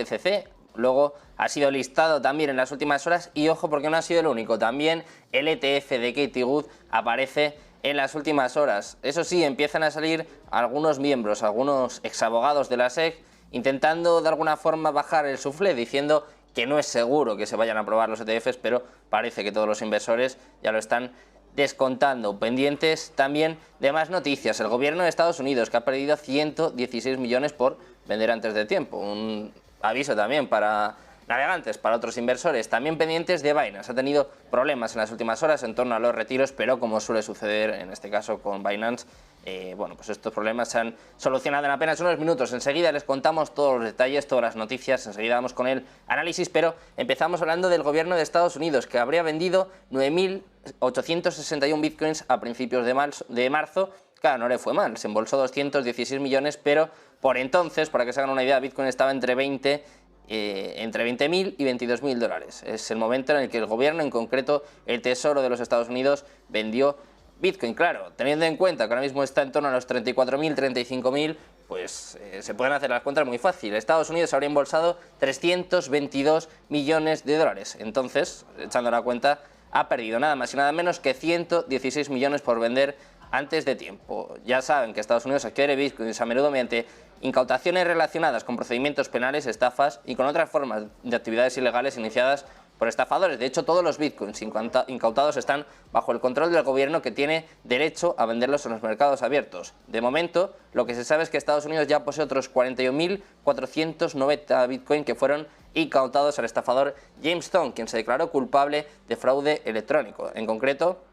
BTC. Luego ha sido listado también en las últimas horas y ojo porque no ha sido el único, también el ETF de Cathie Wood aparece en las últimas horas. Eso sí, empiezan a salir algunos miembros, algunos exabogados de la SEC intentando de alguna forma bajar el suflé, diciendo que no es seguro que se vayan a aprobar los ETFs, pero parece que todos los inversores ya lo están descontando. Pendientes también de más noticias. El gobierno de Estados Unidos, que ha perdido 116 millones por vender antes de tiempo. Un aviso también para navegantes, para otros inversores. También pendientes de Binance. Ha tenido problemas en las últimas horas en torno a los retiros, pero como suele suceder en este caso con Binance, bueno, pues estos problemas se han solucionado en apenas unos minutos. Enseguida les contamos todos los detalles, todas las noticias, enseguida vamos con el análisis, pero empezamos hablando del gobierno de Estados Unidos, que habría vendido 9.861 bitcoins a principios de marzo. Claro, no le fue mal, se embolsó 216 millones, pero por entonces, para que se hagan una idea, Bitcoin estaba entre 20.000 y 22.000 dólares. Es el momento en el que el gobierno, en concreto el Tesoro de los Estados Unidos, vendió Bitcoin. Claro, teniendo en cuenta que ahora mismo está en torno a los 34.000, 35.000, pues se pueden hacer las cuentas muy fácil. Estados Unidos habría embolsado 322 millones de dólares. Entonces, echando la cuenta, ha perdido nada más y nada menos que 116 millones por vender antes de tiempo. Ya saben que Estados Unidos adquiere bitcoins a menudo mediante incautaciones relacionadas con procedimientos penales, estafas y con otras formas de actividades ilegales iniciadas por estafadores. De hecho, todos los bitcoins incautados están bajo el control del gobierno, que tiene derecho a venderlos en los mercados abiertos. De momento, lo que se sabe es que Estados Unidos ya posee otros 41.490 bitcoin que fueron incautados al estafador James Stone, quien se declaró culpable de fraude electrónico. En concreto,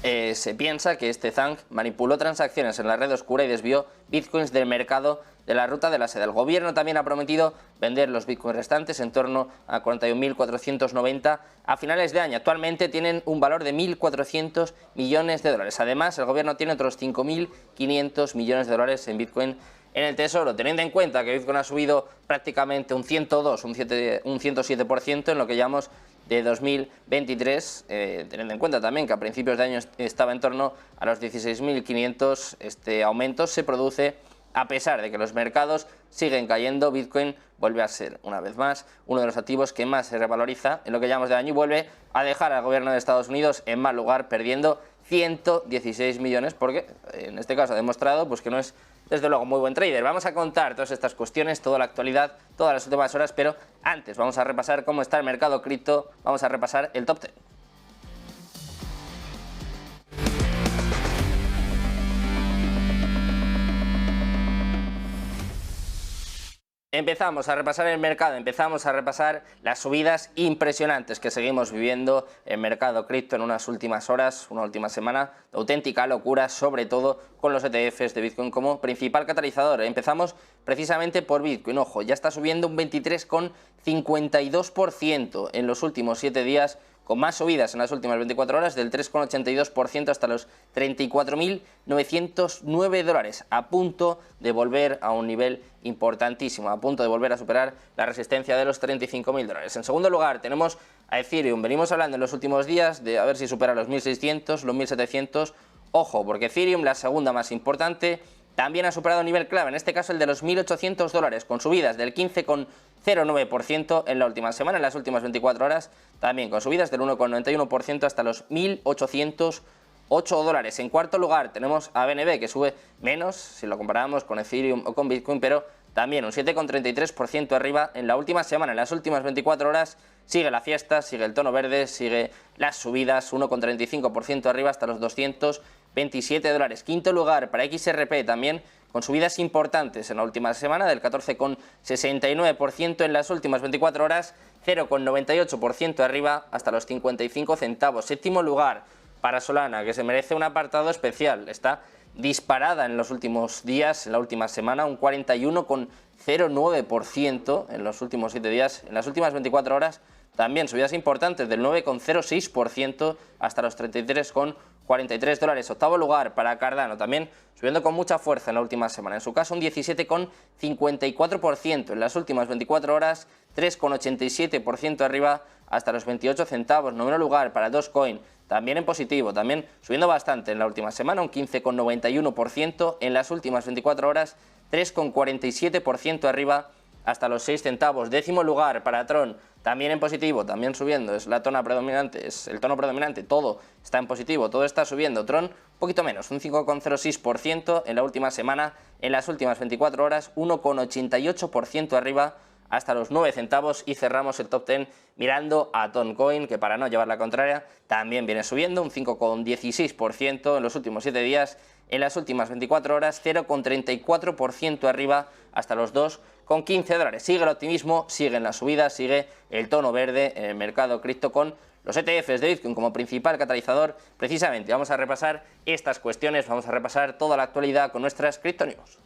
se piensa que este Zhang manipuló transacciones en la red oscura y desvió bitcoins del mercado de la ruta de la seda. El gobierno también ha prometido vender los bitcoins restantes, en torno a 41.490, a finales de año. Actualmente tienen un valor de 1.400 millones de dólares. Además, el gobierno tiene otros 5.500 millones de dólares en bitcoin en el Tesoro, teniendo en cuenta que Bitcoin ha subido prácticamente un 102, un 107% en lo que llamamos de 2023, teniendo en cuenta también que a principios de año estaba en torno a los 16.500, este aumento se produce a pesar de que los mercados siguen cayendo. Bitcoin vuelve a ser, una vez más, uno de los activos que más se revaloriza en lo que llamamos de año y vuelve a dejar al gobierno de Estados Unidos en mal lugar, perdiendo 116 millones, porque en este caso ha demostrado pues, que no es desde luego muy buen trader. Vamos a contar todas estas cuestiones, toda la actualidad, todas las últimas horas, pero antes vamos a repasar cómo está el mercado cripto, vamos a repasar el top 10. Empezamos a repasar el mercado, empezamos a repasar las subidas impresionantes que seguimos viviendo en mercado cripto en unas últimas horas, una última semana de auténtica locura, sobre todo con los ETFs de Bitcoin como principal catalizador. Empezamos precisamente por Bitcoin, ojo, ya está subiendo un 23,52% en los últimos 7 días, con más subidas en las últimas 24 horas del 3,82% hasta los 34.909 dólares, a punto de volver a un nivel importantísimo, a punto de volver a superar la resistencia de los 35.000 dólares. En segundo lugar tenemos a Ethereum. Venimos hablando en los últimos días de a ver si supera los 1.600, los 1.700, ojo, porque Ethereum, la segunda más importante, también ha superado un nivel clave, en este caso el de los 1.800 dólares, con subidas del 15,09% en la última semana, en las últimas 24 horas, también con subidas del 1,91% hasta los 1.808 dólares. En cuarto lugar tenemos a BNB, que sube menos si lo comparamos con Ethereum o con Bitcoin, pero también un 7,33% arriba en la última semana. En las últimas 24 horas sigue la fiesta, sigue el tono verde, sigue las subidas, 1,35% arriba hasta los 227 dólares. Quinto lugar para XRP, también con subidas importantes en la última semana del 14,69% en las últimas 24 horas, 0,98% arriba hasta los 55 centavos. Séptimo lugar para Solana, que se merece un apartado especial, está disparada en los últimos días, en la última semana, un 41,09% en los últimos 7 días, en las últimas 24 horas también subidas importantes del 9,06% hasta los 33,43 dólares. Octavo lugar para Cardano, también subiendo con mucha fuerza en la última semana, en su caso un 17,54% en las últimas 24 horas, 3,87% arriba hasta los 28 centavos. Noveno lugar para Dogecoin, también en positivo, también subiendo bastante en la última semana, un 15,91% en las últimas 24 horas, 3,47% arriba hasta los 6 centavos. Décimo lugar para Tron, también en positivo, también subiendo, es la tona predominante, es el tono predominante, todo está en positivo, todo está subiendo. Tron un poquito menos, un 5,06% en la última semana, en las últimas 24 horas 1,88% arriba hasta los 9 centavos, y cerramos el top 10 mirando a Toncoin, que para no llevar la contraria también viene subiendo un 5,16% en los últimos 7 días, en las últimas 24 horas 0,34% arriba hasta los 2,15 dólares. Sigue el optimismo, siguen las subidas, sigue el tono verde en el mercado cripto con los ETFs de Bitcoin como principal catalizador. Precisamente vamos a repasar estas cuestiones, vamos a repasar toda la actualidad con nuestras Crypto News.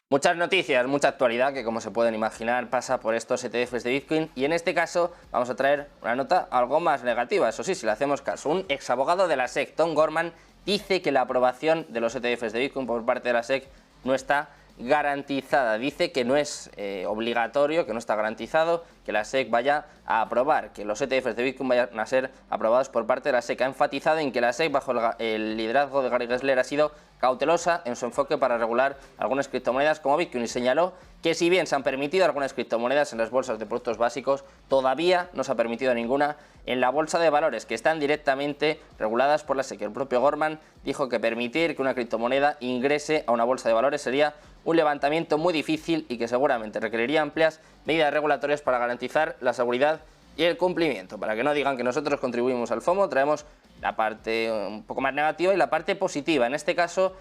Muchas noticias, mucha actualidad que, como se pueden imaginar, pasa por estos ETFs de Bitcoin, y en este caso vamos a traer una nota algo más negativa, eso sí, si le hacemos caso. Un ex abogado de la SEC, Tom Gorman, dice que la aprobación de los ETFs de Bitcoin por parte de la SEC no está garantizada. Dice que no es obligatorio, que no está garantizado que la SEC vaya a aprobar, que los ETFs de Bitcoin vayan a ser aprobados por parte de la SEC. Ha enfatizado en que la SEC, bajo el liderazgo de Gary Gensler, ha sido cautelosa en su enfoque para regular algunas criptomonedas como Bitcoin, y señaló que si bien se han permitido algunas criptomonedas en las bolsas de productos básicos, todavía no se ha permitido ninguna en la bolsa de valores, que están directamente reguladas por la SEC. El propio Gorman dijo que permitir que una criptomoneda ingrese a una bolsa de valores sería un levantamiento muy difícil y que seguramente requeriría amplias medidas regulatorias para garantizar la seguridad y el cumplimiento. Para que no digan que nosotros contribuimos al FOMO, traemos la parte un poco más negativa y la parte positiva. En este caso,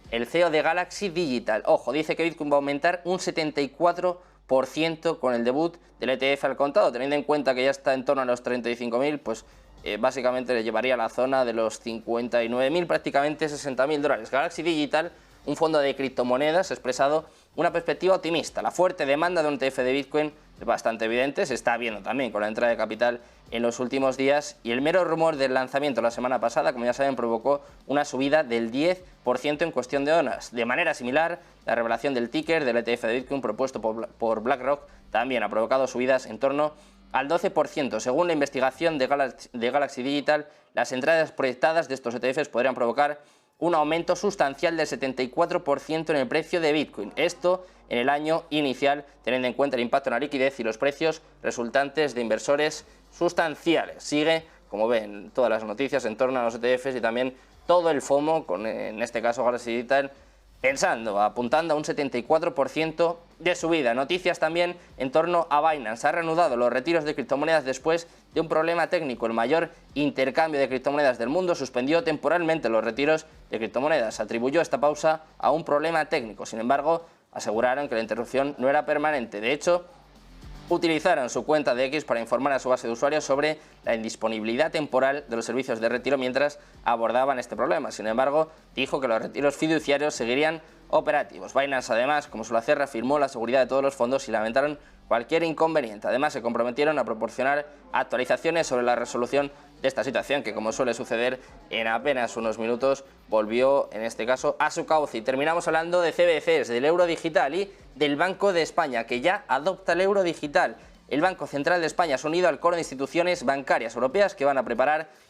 el CEO de Galaxy Digital, ojo, dice que Bitcoin va a aumentar un 74% con el debut del ETF al contado. Teniendo en cuenta que ya está en torno a los 35.000, pues básicamente le llevaría a la zona de los 59.000, prácticamente 60.000 dólares. Galaxy Digital, un fondo de criptomonedas, ha expresado una perspectiva optimista. La fuerte demanda de un ETF de Bitcoin es bastante evidente, se está viendo también con la entrada de capital en los últimos días, y el mero rumor del lanzamiento la semana pasada, como ya saben, provocó una subida del 10% en cuestión de horas. De manera similar, la revelación del ticker del ETF de Bitcoin propuesto por BlackRock también ha provocado subidas en torno al 12%. Según la investigación de Galaxy Digital, las entradas proyectadas de estos ETFs podrían provocar un aumento sustancial del 74% en el precio de Bitcoin. Esto en el año inicial, teniendo en cuenta el impacto en la liquidez y los precios resultantes de inversores sustanciales. Sigue, como ven, todas las noticias en torno a los ETFs y también todo el FOMO, con en este caso Galaxy Digital, apuntando a un 74% de subida. Noticias también en torno a Binance. Ha reanudado los retiros de criptomonedas después de un problema técnico. El mayor intercambio de criptomonedas del mundo suspendió temporalmente los retiros de criptomonedas. Atribuyó esta pausa a un problema técnico. Sin embargo, aseguraron que la interrupción no era permanente. De hecho, utilizaron su cuenta de X para informar a su base de usuarios sobre la indisponibilidad temporal de los servicios de retiro mientras abordaban este problema. Sin embargo, dijo que los retiros fiduciarios seguirían operativos. Binance, además, como suele hacer, reafirmó la seguridad de todos los fondos y lamentaron cualquier inconveniente. Además, se comprometieron a proporcionar actualizaciones sobre la resolución de esta situación, que, como suele suceder, en apenas unos minutos volvió, en este caso, a su cauce. Y terminamos hablando de CBDCs, del euro digital y del Banco de España, que ya adopta el euro digital. El Banco Central de España se ha unido al coro de instituciones bancarias europeas que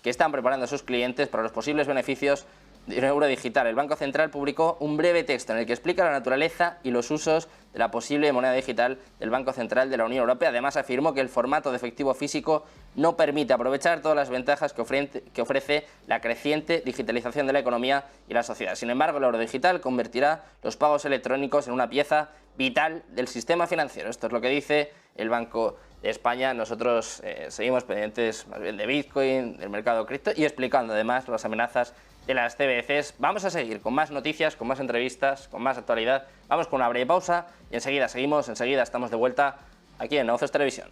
están preparando a sus clientes para los posibles beneficios de un euro digital. El Banco Central publicó un breve texto en el que explica la naturaleza y los usos de la posible moneda digital del Banco Central de la Unión Europea. Además, afirmó que el formato de efectivo físico no permite aprovechar todas las ventajas que ofrece la creciente digitalización de la economía y la sociedad. Sin embargo, el euro digital convertirá los pagos electrónicos en una pieza vital del sistema financiero. Esto es lo que dice el Banco de España. Nosotros seguimos pendientes más bien de Bitcoin, del mercado cripto, y explicando además las amenazas de las CBDCs. Vamos a seguir con más noticias, con más entrevistas, con más actualidad. Vamos con una breve pausa y enseguida seguimos, enseguida estamos de vuelta aquí en Negocios Televisión.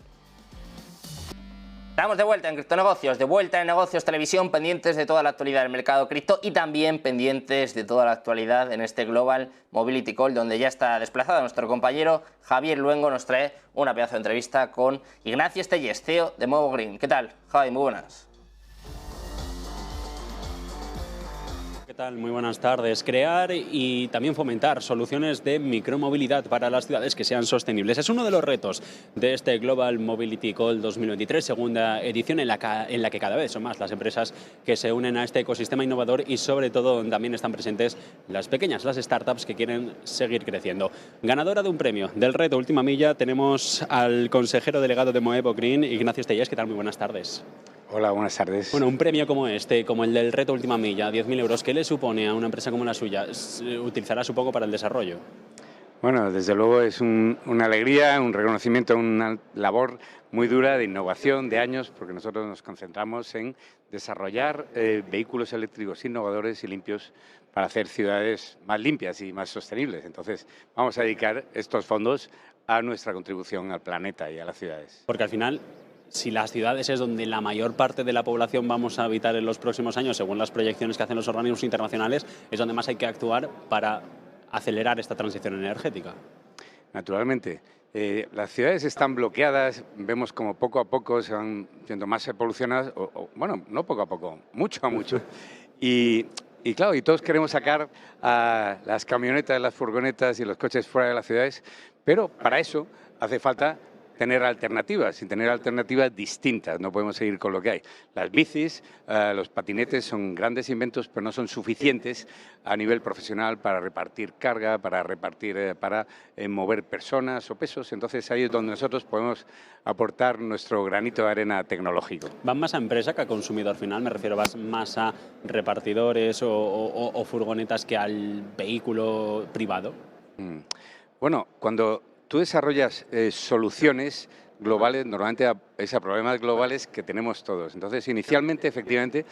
Estamos de vuelta en Criptonegocios, de vuelta en Negocios Televisión, pendientes de toda la actualidad del mercado cripto y también pendientes de toda la actualidad en este Global Mobility Call, donde ya está desplazado nuestro compañero Javier Luengo. Nos trae una pedazo de entrevista con Ignacio Estellés, CEO de Movo Green. ¿Qué tal, Javi? Muy buenas. tal? Muy buenas tardes. Crear y también fomentar soluciones de micromovilidad para las ciudades que sean sostenibles. Es uno de los retos de este Global Mobility Call 2023, segunda edición en la que cada vez son más las empresas que se unen a este ecosistema innovador y sobre todo también están presentes las pequeñas, las startups que quieren seguir creciendo. Ganadora de un premio del reto Última Milla tenemos al consejero delegado de Moevo Green, Ignacio Estellés. ¿Qué tal? Muy buenas tardes. Hola, buenas tardes. Bueno, un premio como este, como el del reto Última Milla, 10.000 euros, ¿qué le supone a una empresa como la suya? ¿Utilizará supongo para el desarrollo? Bueno, desde luego es una alegría, un reconocimiento, una labor muy dura de innovación de años, porque nosotros nos concentramos en desarrollar vehículos eléctricos innovadores y limpios para hacer ciudades más limpias y más sostenibles. Entonces, vamos a dedicar estos fondos a nuestra contribución al planeta y a las ciudades. Porque al final, si las ciudades es donde la mayor parte de la población vamos a habitar en los próximos años, según las proyecciones que hacen los organismos internacionales, es donde más hay que actuar para acelerar esta transición energética. Naturalmente. Las ciudades están bloqueadas, vemos como poco a poco se van siendo más evolucionadas, bueno, no poco a poco, mucho a mucho. Y claro, y todos queremos sacar a las camionetas, las furgonetas y los coches fuera de las ciudades, pero para eso hace falta tener alternativas, y tener alternativas distintas, no podemos seguir con lo que hay. Las bicis, los patinetes son grandes inventos, pero no son suficientes a nivel profesional para repartir carga, para mover personas o pesos. Entonces ahí es donde nosotros podemos aportar nuestro granito de arena tecnológico. ¿Van más a empresa que a consumidor final? Me refiero, ¿vas más a repartidores o furgonetas que al vehículo privado? Bueno, cuando tú desarrollas soluciones globales, normalmente es a problemas globales que tenemos todos. Entonces, inicialmente, efectivamente,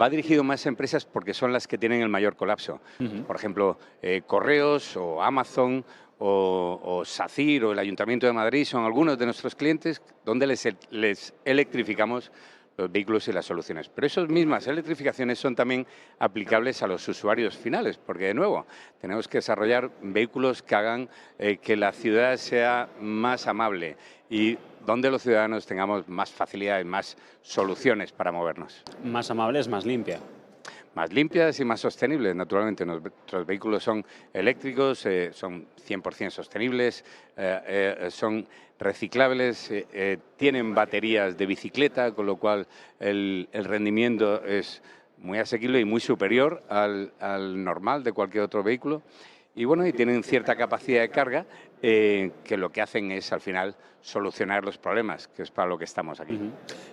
va dirigido más a empresas porque son las que tienen el mayor colapso. Por ejemplo, Correos o Amazon o SACIR o el Ayuntamiento de Madrid son algunos de nuestros clientes donde les electrificamos los vehículos y las soluciones. Pero esas mismas electrificaciones son también aplicables a los usuarios finales, porque de nuevo tenemos que desarrollar vehículos que hagan que la ciudad sea más amable y donde los ciudadanos tengamos más facilidades, más soluciones para movernos. Más amable es más limpia. Más limpias y más sostenibles, naturalmente. Nuestros vehículos son eléctricos, son 100% sostenibles, son reciclables, tienen baterías de bicicleta, con lo cual el rendimiento es muy asequible y muy superior al normal de cualquier otro vehículo. Y bueno, y tienen cierta capacidad de carga que lo que hacen es al final solucionar los problemas, que es para lo que estamos aquí.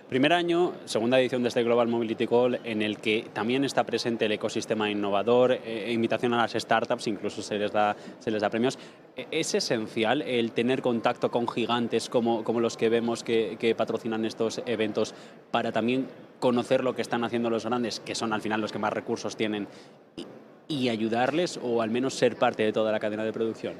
Primer año, segunda edición de este Global Mobility Call, en el que también está presente el ecosistema innovador, invitación a las startups, incluso se les da premios. ¿Es esencial el tener contacto con gigantes como los que vemos que patrocinan estos eventos para también conocer lo que están haciendo los grandes, que son al final los que más recursos tienen, y ayudarles o al menos ser parte de toda la cadena de producción?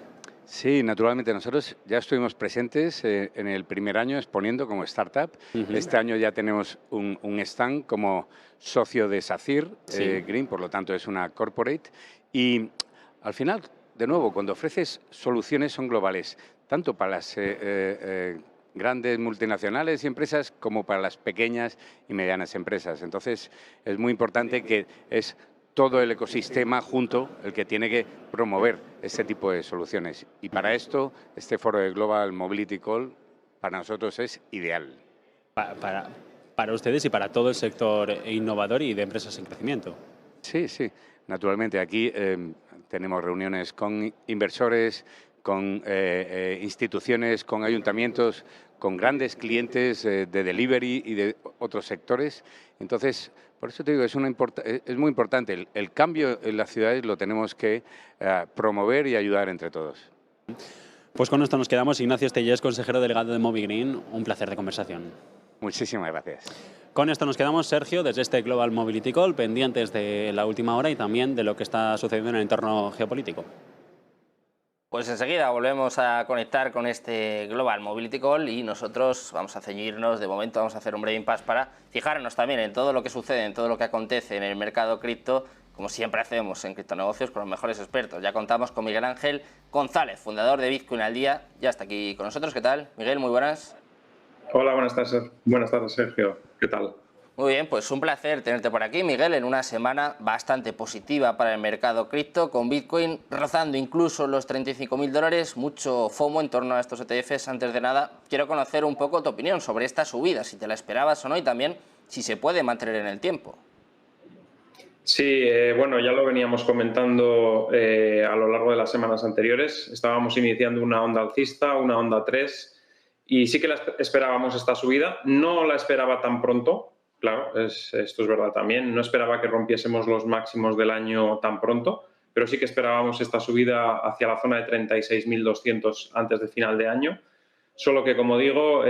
Sí, naturalmente. Nosotros ya estuvimos presentes en el primer año exponiendo como startup. Este año ya tenemos un stand como socio de SACIR Green, por lo tanto es una corporate. Y al final, de nuevo, cuando ofreces soluciones son globales, tanto para las grandes multinacionales y empresas como para las pequeñas y medianas empresas. Entonces, es muy importante que es todo el ecosistema junto el que tiene que promover este tipo de soluciones. Y para esto, este foro de Global Mobility Call para nosotros es ideal. Para ustedes y para todo el sector innovador y de empresas en crecimiento. Sí, sí, naturalmente. Aquí tenemos reuniones con inversores, con instituciones, con ayuntamientos, con grandes clientes de delivery y de otros sectores. Entonces, por eso te digo, es muy importante. El cambio en las ciudades lo tenemos que promover y ayudar entre todos. Pues con esto nos quedamos. Ignacio Estellés, consejero delegado de Movi Green. Un placer de conversación. Muchísimas gracias. Con esto nos quedamos, Sergio, desde este Global Mobility Call, pendientes de la última hora y también de lo que está sucediendo en el entorno geopolítico. Pues enseguida volvemos a conectar con este Global Mobility Call y nosotros vamos a ceñirnos, de momento vamos a hacer un breve impasse para fijarnos también en todo lo que sucede, en todo lo que acontece en el mercado cripto, como siempre hacemos en criptonegocios con los mejores expertos. Ya contamos con Miguel Ángel González, fundador de Bitcoin al Día, ya está aquí con nosotros. ¿Qué tal? Miguel, muy buenas. Hola, buenas tardes, Sergio. ¿Qué tal? Muy bien, pues un placer tenerte por aquí, Miguel, en una semana bastante positiva para el mercado cripto, con Bitcoin rozando incluso los $35.000, mucho FOMO en torno a estos ETFs. Antes de nada, quiero conocer un poco tu opinión sobre esta subida, si te la esperabas o no, y también si se puede mantener en el tiempo. Sí, bueno, ya lo veníamos comentando a lo largo de las semanas anteriores. Estábamos iniciando una onda alcista, una onda 3, y sí que esperábamos esta subida. No la esperaba tan pronto, claro, esto es verdad también. No esperaba que rompiésemos los máximos del año tan pronto, pero sí que esperábamos esta subida hacia la zona de 36.200 antes de final de año. Solo que, como digo,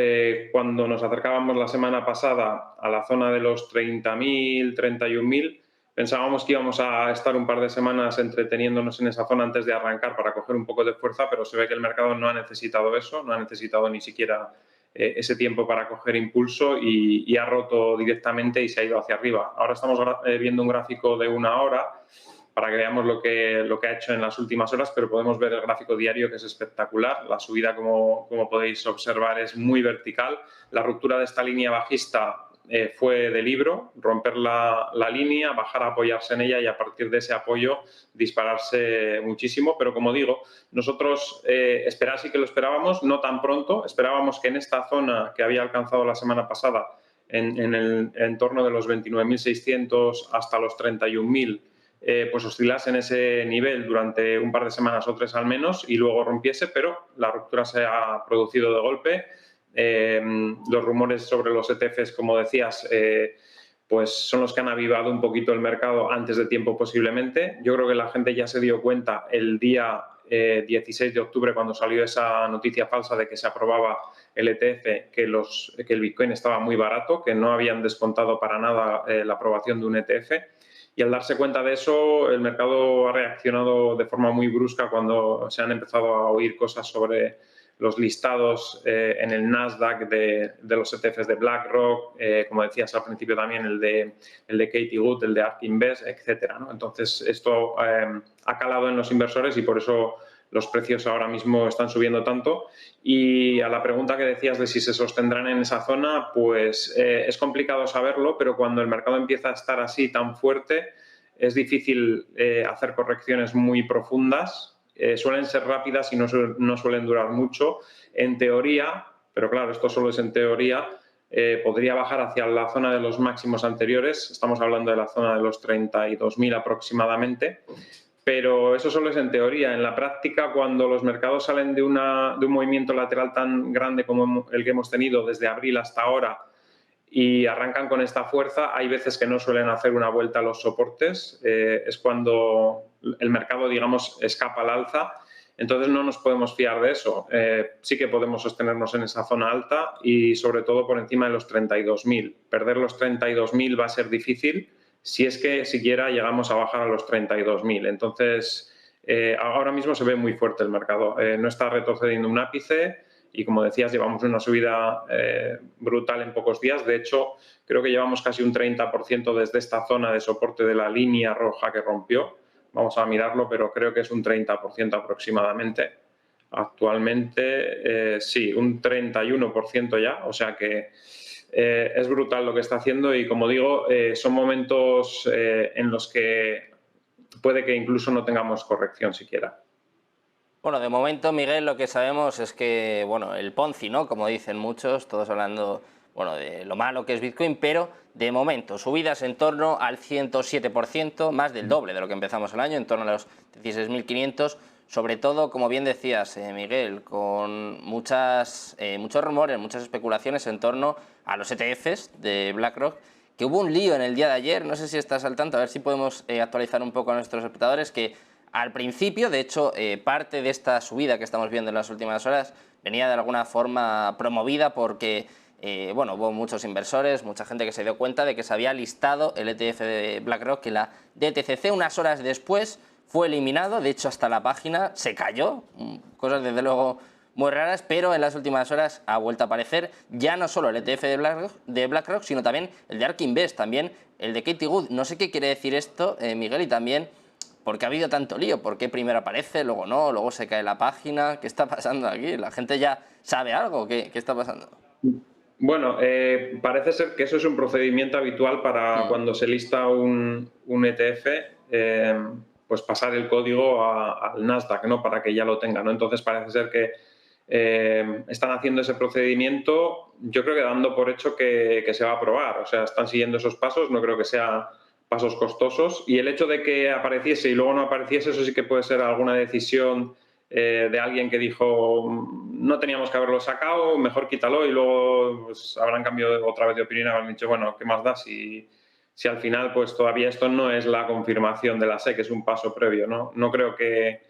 cuando nos acercábamos la semana pasada a la zona de los 30.000, 31.000, pensábamos que íbamos a estar un par de semanas entreteniéndonos en esa zona antes de arrancar para coger un poco de fuerza, pero se ve que el mercado no ha necesitado eso, no ha necesitado ni siquiera ese tiempo para coger impulso y ha roto directamente y se ha ido hacia arriba. Ahora estamos viendo un gráfico de 1 hora para que veamos lo que ha hecho en las últimas horas, pero podemos ver el gráfico diario, que es espectacular. La subida, como podéis observar, es muy vertical. La ruptura de esta línea bajista fue de libro, romper la línea, bajar a apoyarse en ella y a partir de ese apoyo dispararse muchísimo. Pero, como digo, nosotros esperar sí que lo esperábamos, no tan pronto. Esperábamos que en esta zona que había alcanzado la semana pasada, en el entorno de los 29.600 hasta los 31.000, pues oscilase en ese nivel durante un par de semanas o 3 al menos y luego rompiese, pero la ruptura se ha producido de golpe. Los rumores sobre los ETFs, como decías, pues son los que han avivado un poquito el mercado antes de tiempo posiblemente. Yo creo que la gente ya se dio cuenta el día 16 de octubre, cuando salió esa noticia falsa de que se aprobaba el ETF, que el Bitcoin estaba muy barato, que no habían descontado para nada la aprobación de un ETF. Y al darse cuenta de eso, el mercado ha reaccionado de forma muy brusca cuando se han empezado a oír cosas sobre los listados en el Nasdaq de los ETFs de BlackRock, como decías al principio también el de Katie Wood, el de ARK Invest, etcétera, ¿no? Entonces esto ha calado en los inversores y por eso los precios ahora mismo están subiendo tanto. Y a la pregunta que decías de si se sostendrán en esa zona, pues es complicado saberlo, pero cuando el mercado empieza a estar así tan fuerte, es difícil hacer correcciones muy profundas. Suelen ser rápidas y no suelen durar mucho. En teoría, pero claro, esto solo es en teoría, podría bajar hacia la zona de los máximos anteriores. Estamos hablando de la zona de los 32.000 aproximadamente. Pero eso solo es en teoría. En la práctica, cuando los mercados salen de un movimiento lateral tan grande como el que hemos tenido desde abril hasta ahora y arrancan con esta fuerza, hay veces que no suelen hacer una vuelta a los soportes. Es cuando el mercado, digamos, escapa al alza. Entonces no nos podemos fiar de eso. Sí que podemos sostenernos en esa zona alta y sobre todo por encima de los 32.000. Perder los 32.000 va a ser difícil, si es que siquiera llegamos a bajar a los 32.000. Entonces, ahora mismo se ve muy fuerte el mercado. No está retrocediendo un ápice y, como decías, llevamos una subida brutal en pocos días. De hecho, creo que llevamos casi un 30% desde esta zona de soporte de la línea roja que rompió. Vamos a mirarlo, pero creo que es un 30% aproximadamente. Actualmente, sí, un 31% ya, o sea que es brutal lo que está haciendo y, como digo, son momentos en los que puede que incluso no tengamos corrección siquiera. Bueno, de momento, Miguel, lo que sabemos es que, bueno, el Ponzi, ¿no? Como dicen muchos, todos hablando, bueno, de lo malo que es Bitcoin, pero de momento, subidas en torno al 107%, más del doble de lo que empezamos el año, en torno a los 16.500, sobre todo, como bien decías, Miguel, con muchos rumores, muchas especulaciones en torno a los ETFs de BlackRock, que hubo un lío en el día de ayer, no sé si estás al tanto, a ver si podemos actualizar un poco a nuestros espectadores, que al principio, de hecho, parte de esta subida que estamos viendo en las últimas horas venía de alguna forma promovida porque bueno, hubo muchos inversores, mucha gente que se dio cuenta de que se había listado el ETF de BlackRock, que la DTCC unas horas después fue eliminado. De hecho, hasta la página se cayó, cosas desde luego muy raras, pero en las últimas horas ha vuelto a aparecer ya no solo el ETF de BlackRock, sino también el de ARK Invest, también el de Katie Wood. No sé qué quiere decir esto, Miguel, y también ¿por qué ha habido tanto lío? ¿Por qué primero aparece, luego no, luego se cae la página? ¿Qué está pasando aquí? ¿La gente ya sabe algo? ¿Qué está pasando? Bueno, parece ser que eso es un procedimiento habitual para cuando se lista un ETF, pues pasar el código al Nasdaq, ¿no? Para que ya lo tenga, ¿no? Entonces parece ser que están haciendo ese procedimiento, yo creo que dando por hecho que se va a aprobar. O sea, están siguiendo esos pasos, no creo que sean pasos costosos. Y el hecho de que apareciese y luego no apareciese, eso sí que puede ser alguna decisión de alguien que dijo no teníamos que haberlo sacado, mejor quítalo, y luego pues, habrán cambiado otra vez de opinión y habrán dicho, bueno, ¿qué más da si al final pues todavía esto no es la confirmación de la SEC, es un paso previo, ¿no? No creo que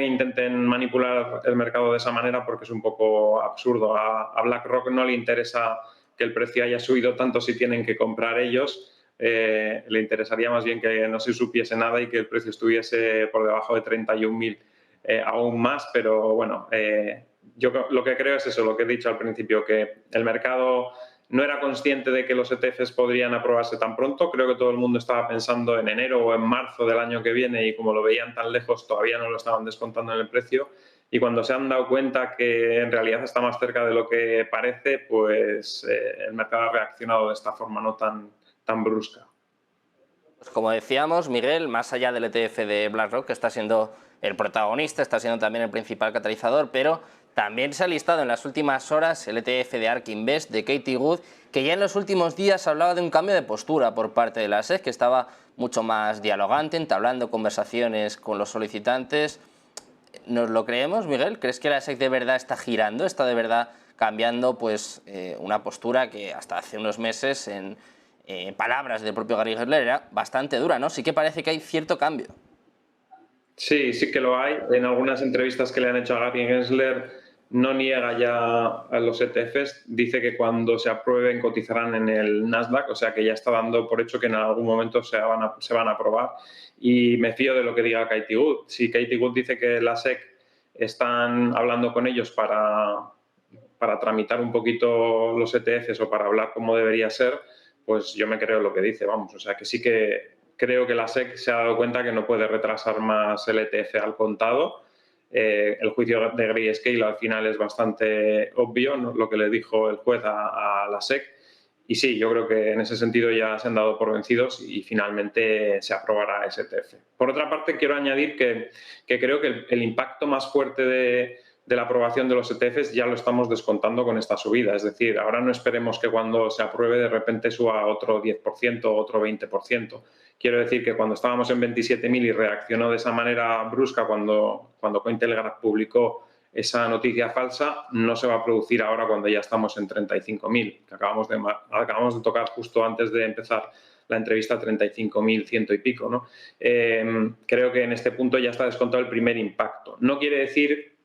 intenten manipular el mercado de esa manera porque es un poco absurdo. A BlackRock no le interesa que el precio haya subido tanto si tienen que comprar ellos. Le interesaría más bien que no se supiese nada y que el precio estuviese por debajo de 31.000 aún más, pero bueno, yo lo que creo es eso, lo que he dicho al principio, que el mercado no era consciente de que los ETFs podrían aprobarse tan pronto. Creo que todo el mundo estaba pensando en enero o en marzo del año que viene y como lo veían tan lejos todavía no lo estaban descontando en el precio. Y cuando se han dado cuenta que en realidad está más cerca de lo que parece, pues el mercado ha reaccionado de esta forma no tan brusca. Pues como decíamos, Miguel, más allá del ETF de BlackRock, que está siendo el protagonista, está siendo también el principal catalizador, pero también se ha listado en las últimas horas el ETF de ARK Invest de Katie Wood, que ya en los últimos días hablaba de un cambio de postura por parte de la SEC, que estaba mucho más dialogante, entablando conversaciones con los solicitantes. ¿Nos lo creemos, Miguel? ¿Crees que la SEC de verdad está girando, está de verdad cambiando pues, una postura que hasta hace unos meses, en palabras del propio Gary Gensler, era bastante dura, ¿no? Sí que parece que hay cierto cambio. Sí, sí que lo hay. En algunas entrevistas que le han hecho a Gary Gensler no niega ya a los ETFs, dice que cuando se aprueben cotizarán en el Nasdaq, o sea que ya está dando por hecho que en algún momento se van a aprobar. Y me fío de lo que diga Katie Wood. Si Katie Wood dice que la SEC están hablando con ellos para tramitar un poquito los ETFs o para hablar cómo debería ser, pues yo me creo lo que dice, vamos. O sea que sí que creo que la SEC se ha dado cuenta que no puede retrasar más el ETF al contado. El juicio de Grayscale al final es bastante obvio, ¿no? Lo que le dijo el juez a la SEC. Y sí, yo creo que en ese sentido ya se han dado por vencidos y finalmente se aprobará ese ETF. Por otra parte, quiero añadir que creo que el impacto más fuerte de la aprobación de los ETFs ya lo estamos descontando con esta subida. Es decir, ahora no esperemos que cuando se apruebe de repente suba otro 10%, otro 20%. Quiero decir que cuando estábamos en 27.000 y reaccionó de esa manera brusca cuando Cointelegraph publicó esa noticia falsa, no se va a producir ahora cuando ya estamos en 35.000, que acabamos de tocar justo antes de empezar la entrevista 35.100 y pico, ¿no? Creo que en este punto ya está descontado el primer impacto. No quiere decir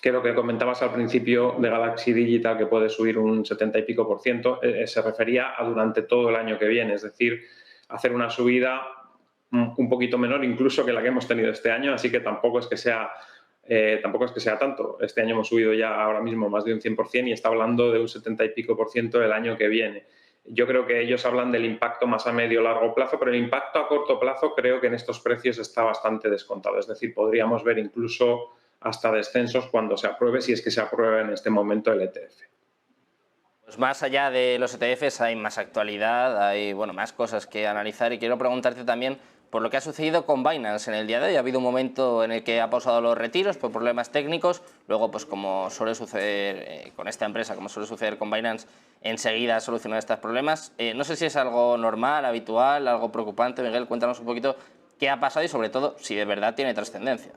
que lo que comentabas al principio de Galaxy Digital, que puede subir un 70 y pico por ciento, se refería a durante todo el año que viene, es decir, hacer una subida un poquito menor incluso que la que hemos tenido este año, así que tampoco es que sea tanto. Este año hemos subido ya ahora mismo más de un 100% y está hablando de un 70 y pico por ciento el año que viene. Yo creo que ellos hablan del impacto más a medio o largo plazo, pero el impacto a corto plazo creo que en estos precios está bastante descontado. Es decir, podríamos ver incluso hasta descensos cuando se apruebe, si es que se aprueba en este momento el ETF. Pues más allá de los ETFs hay más actualidad, hay más cosas que analizar y quiero preguntarte también por lo que ha sucedido con Binance en el día de hoy. Ha habido un momento en el que ha pausado los retiros por problemas técnicos, luego pues como suele suceder con esta empresa, como suele suceder con Binance, enseguida ha solucionado estos problemas. No sé si es algo normal, habitual, algo preocupante. Miguel, cuéntanos un poquito qué ha pasado y sobre todo si de verdad tiene trascendencia.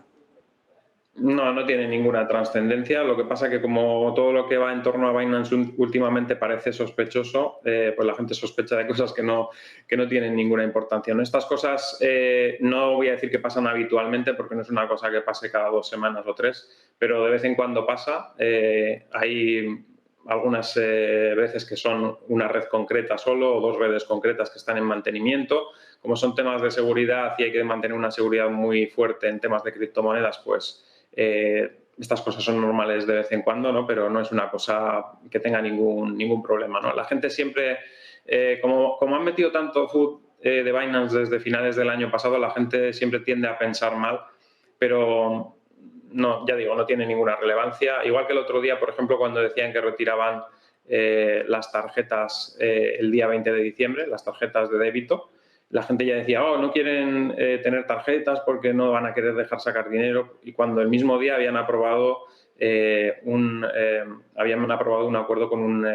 No tiene ninguna trascendencia. Lo que pasa es que como todo lo que va en torno a Binance últimamente parece sospechoso, pues la gente sospecha de cosas que no tienen ninguna importancia. ¿No? Estas cosas no voy a decir que pasan habitualmente porque no es una cosa que pase cada 2 semanas o 3, pero de vez en cuando pasa. Hay algunas veces que son una red concreta solo o 2 redes concretas que están en mantenimiento. Como son temas de seguridad y hay que mantener una seguridad muy fuerte en temas de criptomonedas, pues estas cosas son normales de vez en cuando, ¿no? Pero no es una cosa que tenga ningún problema, ¿no? La gente siempre, como han metido tanto food de Binance desde finales del año pasado, la gente siempre tiende a pensar mal, pero no, ya digo, no tiene ninguna relevancia. Igual que el otro día, por ejemplo, cuando decían que retiraban las tarjetas el día 20 de diciembre, las tarjetas de débito. La gente ya decía, no quieren tener tarjetas porque no van a querer dejar sacar dinero, y cuando el mismo día habían aprobado un acuerdo con un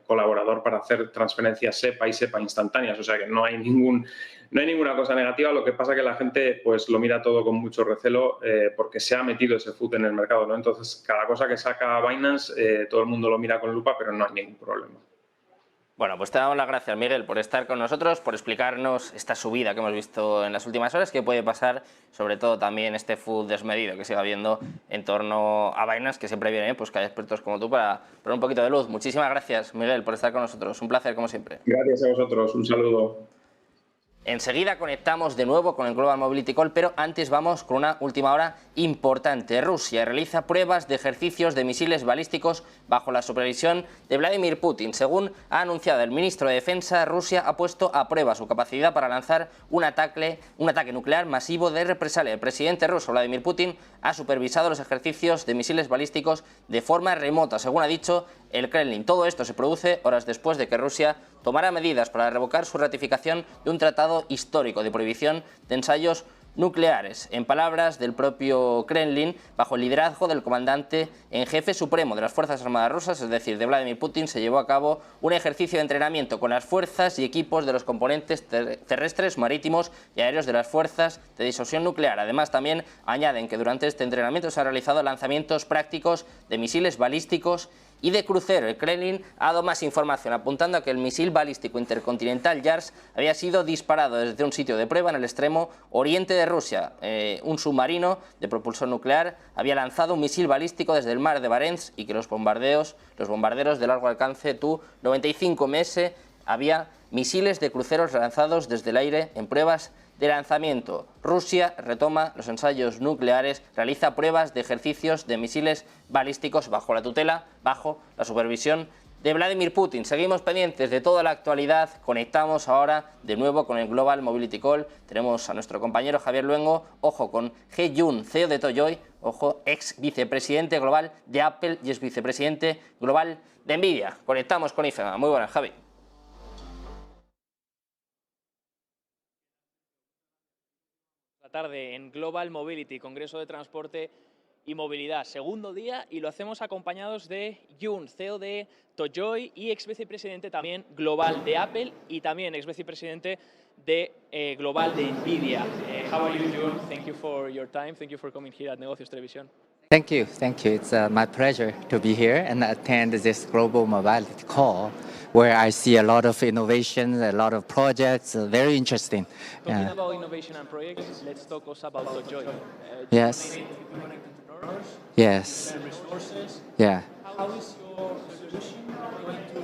colaborador para hacer transferencias SEPA y SEPA instantáneas. O sea que no hay ninguna cosa negativa. Lo que pasa es que la gente pues lo mira todo con mucho recelo porque se ha metido ese foot en el mercado, ¿no? Entonces, cada cosa que saca Binance, todo el mundo lo mira con lupa, pero no hay ningún problema. Bueno, pues te damos las gracias, Miguel, por estar con nosotros, por explicarnos esta subida que hemos visto en las últimas horas, que puede pasar, sobre todo también este food desmedido que siga habiendo en torno a Binance, que siempre viene, pues que hay expertos como tú para poner un poquito de luz. Muchísimas gracias, Miguel, por estar con nosotros. Un placer, como siempre. Gracias a vosotros. Un saludo. Enseguida conectamos de nuevo con el Global Mobility Call, pero antes vamos con una última hora importante. Rusia realiza pruebas de ejercicios de misiles balísticos bajo la supervisión de Vladimir Putin. Según ha anunciado el ministro de Defensa, Rusia ha puesto a prueba su capacidad para lanzar un ataque nuclear masivo de represalia. El presidente ruso, Vladimir Putin, ha supervisado los ejercicios de misiles balísticos de forma remota, según ha dicho el Kremlin. Todo esto se produce horas después de que Rusia tomara medidas para revocar su ratificación de un tratado histórico de prohibición de ensayos nucleares. En palabras del propio Kremlin, bajo el liderazgo del comandante en jefe supremo de las Fuerzas Armadas rusas, es decir, de Vladimir Putin, se llevó a cabo un ejercicio de entrenamiento con las fuerzas y equipos de los componentes terrestres, marítimos y aéreos de las fuerzas de disuasión nuclear. Además, también añaden que durante este entrenamiento se han realizado lanzamientos prácticos de misiles balísticos y de crucero. El Kremlin ha dado más información, apuntando a que el misil balístico intercontinental Yars había sido disparado desde un sitio de prueba en el extremo oriente de Rusia. Un submarino de propulsor nuclear había lanzado un misil balístico desde el mar de Barents y que los bombarderos de largo alcance Tu-95MS había misiles de cruceros lanzados desde el aire en pruebas de lanzamiento. Rusia retoma los ensayos nucleares, realiza pruebas de ejercicios de misiles balísticos bajo la supervisión de Vladimir Putin. Seguimos pendientes de toda la actualidad. Conectamos ahora de nuevo con el Global Mobility Call. Tenemos a nuestro compañero Javier Luengo, ojo, con He Jun, CEO de Toyoy, ojo, ex vicepresidente global de Apple y ex vicepresidente global de Nvidia. Conectamos con IFEMA. Muy buenas, Javi. Tarde en Global Mobility, Congreso de Transporte y Movilidad, segundo día, y lo hacemos acompañados de Jun, CEO de Toyoy y ex vicepresidente también global de Apple y también ex vicepresidente de global de Nvidia. How are you, Jun? Thank you for your time. Thank you for coming here at Negocios Televisión. Thank you. It's my pleasure to be here and attend this Global Mobility Call, where I see a lot of innovation, a lot of projects, very interesting. Talking about innovation and projects, let's talk also about Toyoy. Yes. Women entrepreneurs, Yes. resources. Yeah. How is your solution going to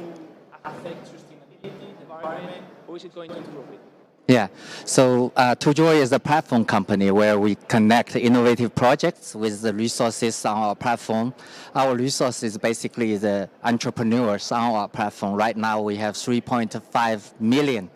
affect sustainability, the environment? How is it going to improve it? Yeah, so Tojoy is a platform company where we connect innovative projects with the resources on our platform. Our resources basically the entrepreneurs on our platform. Right now we have 3.5 million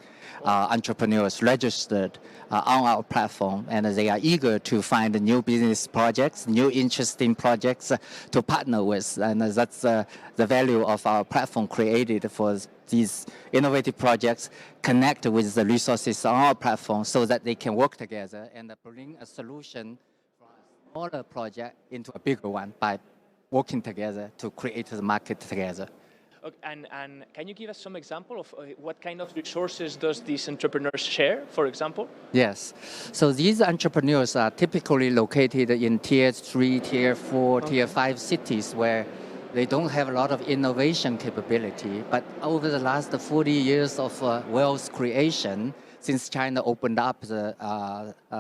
entrepreneurs registered on our platform, and they are eager to find new business projects, new interesting projects to partner with, and that's the value of our platform created for these innovative projects, connect with the resources on our platform so that they can work together and bring a solution from a smaller project into a bigger one by working together to create the market together. Okay, and can you give us some example of what kind of resources does these entrepreneurs share, for example? Yes. So these entrepreneurs are typically located in tier 3, tier 4, tier 5 cities where they don't have a lot of innovation capability. But over the last 40 years of wealth creation, since China opened up the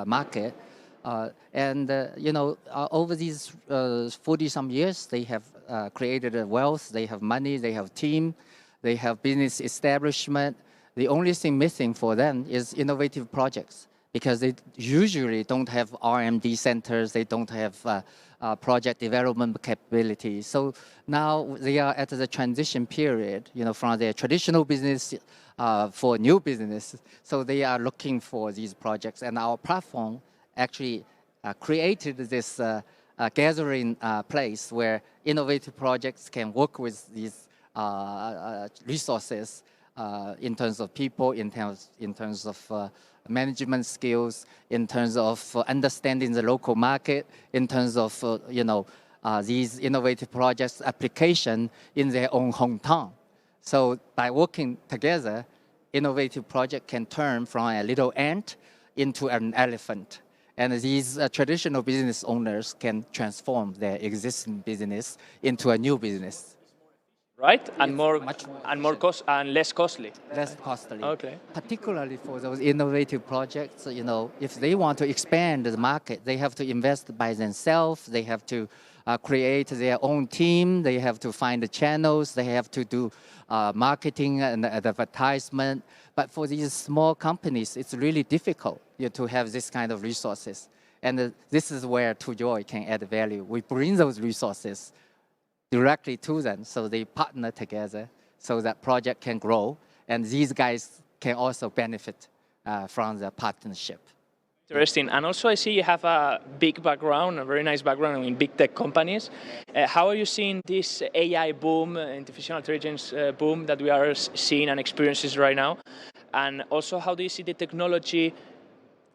market, over these 40-some years, they have created a wealth, they have money, they have team, they have business establishment. The only thing missing for them is innovative projects because they usually don't have R&D centers, they don't have project development capability. So now they are at the transition period, from their traditional business for new business. So they are looking for these projects, and our platform actually created this gathering place where innovative projects can work with these resources in terms of people, in terms of management skills, in terms of understanding the local market, in terms of these innovative projects application in their own hometown. So by working together, innovative project can turn from a little ant into an elephant. And these traditional business owners can transform their existing business into a new business. Right? And Yes, less costly. less costly. Okay. Particularly for those innovative projects, if they want to expand the market, they have to invest by themselves. They have to create their own team. They have to find the channels. They have to do marketing and advertisement. But for these small companies, it's really difficult to have this kind of resources. And this is where ToJoy can add value. We bring those resources directly to them, so they partner together so that project can grow, and these guys can also benefit from the partnership. Interesting. And also I see you have a big background, a very nice background in big tech companies. How are you seeing this AI boom, artificial intelligence boom that we are seeing and experiencing right now? And also, how do you see the technology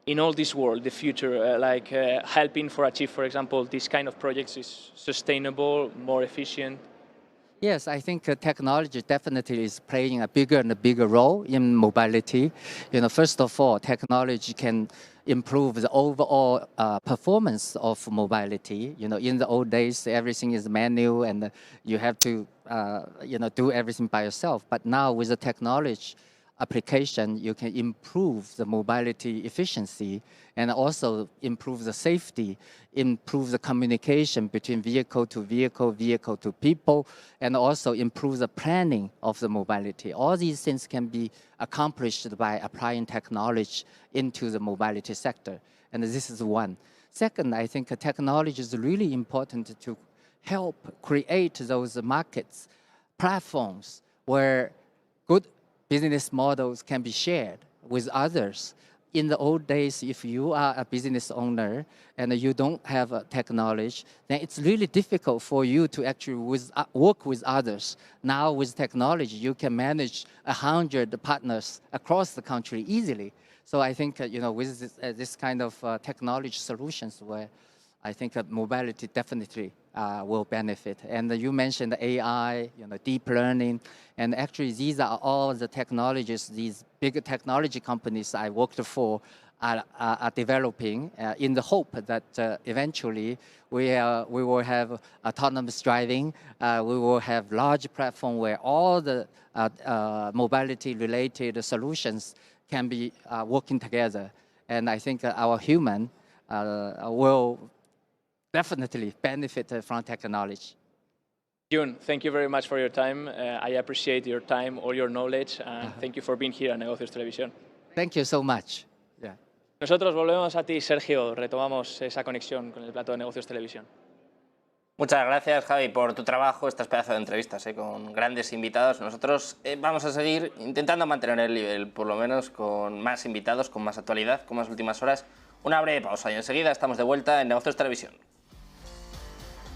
in all this world, the future, helping for achieve, for example, this kind of projects is sustainable, more efficient? Yes, I think technology definitely is playing a bigger and a bigger role in mobility. First of all, technology can improve the overall performance of mobility. In the old days, everything is manual and you have to, do everything by yourself. But now with the technology application, you can improve the mobility efficiency and also improve the safety, improve the communication between vehicle to vehicle, vehicle to people, and also improve the planning of the mobility. All these things can be accomplished by applying technology into the mobility sector. And this is one. Second, I think technology is really important to help create those markets, platforms where good business models can be shared with others. In the old days, if you are a business owner and you don't have a technology, then it's really difficult for you to actually work with others. Now with technology, you can manage 100 partners across the country easily. So I think, with this kind of technology solutions where I think mobility definitely will benefit. And you mentioned AI, deep learning, and actually these are all the technologies these big technology companies I worked for are developing in the hope that eventually we will have autonomous driving, we will have large platform where all the mobility-related solutions can be working together. And I think our human will definitely benefit from technology. Jun, thank you very much for your time. I appreciate your time, all your knowledge, and thank you for being here at Negocios Televisión. Thank you so much. Yeah. Nosotros volvemos a ti, Sergio. Retomamos esa conexión con el plato de Negocios Televisión. Muchas gracias, Javi, por tu trabajo, estas pedazos de entrevistas con grandes invitados. Nosotros vamos a seguir intentando mantener el nivel, por lo menos con más invitados, con más actualidad, con más últimas horas. Una breve pausa y enseguida estamos de vuelta en Negocios Televisión.